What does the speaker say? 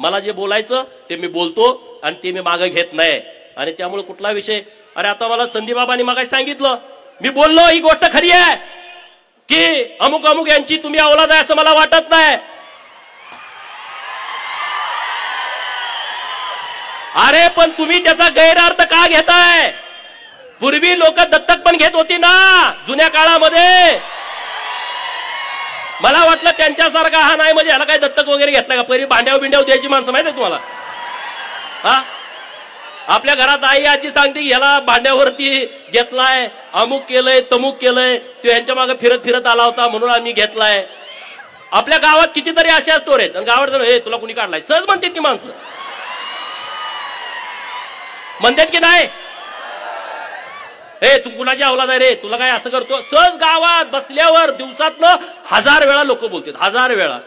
मला जे बोलायचं ते मी बोलतो आणि ते मी मागे घेत नाही. आणि त्यामुळे कुठला विषय, अरे आता मला संदीपबाबांनी मागे सांगितलं, मी बोललो ही गोष्ट खरी आहे की अमुक अमुक यांची तुम्ही औलाद आहे असं मला वाटत नाही. अरे पण तुम्ही त्याचा गैरअर्थ का घेताय? पूर्वी लोक दत्तक पण घेत होती ना जुन्या काळामध्ये. मला वाटलं त्यांच्यासारखा हा नाही, म्हणजे ह्याला काय दत्तक वगैरे घेतला का? पहिले भांड्यावर बिंड्यावर द्यायची माणसं माहिती आहे तुम्हाला? हा, आपल्या घरात आई आजी सांगते की ह्याला भांड्यावरती घेतलाय, अमुक केलंय तमुक केलंय, तो यांच्या मागे फिरत फिरत आला होता म्हणून आम्ही घेतलाय. आपल्या गावात कितीतरी अशा स्टोर आहेत. आणि गावात हे तुला कुणी काढलाय सहज म्हणतात ती माणसं, म्हणतात की नाही, हे तू कुणाची औलाद आहे रे, तुला काय असं करतो? सहज गावात बसल्यावर दिवसातनं 1000 वेळा लोक बोलतात, 1000 वेळा.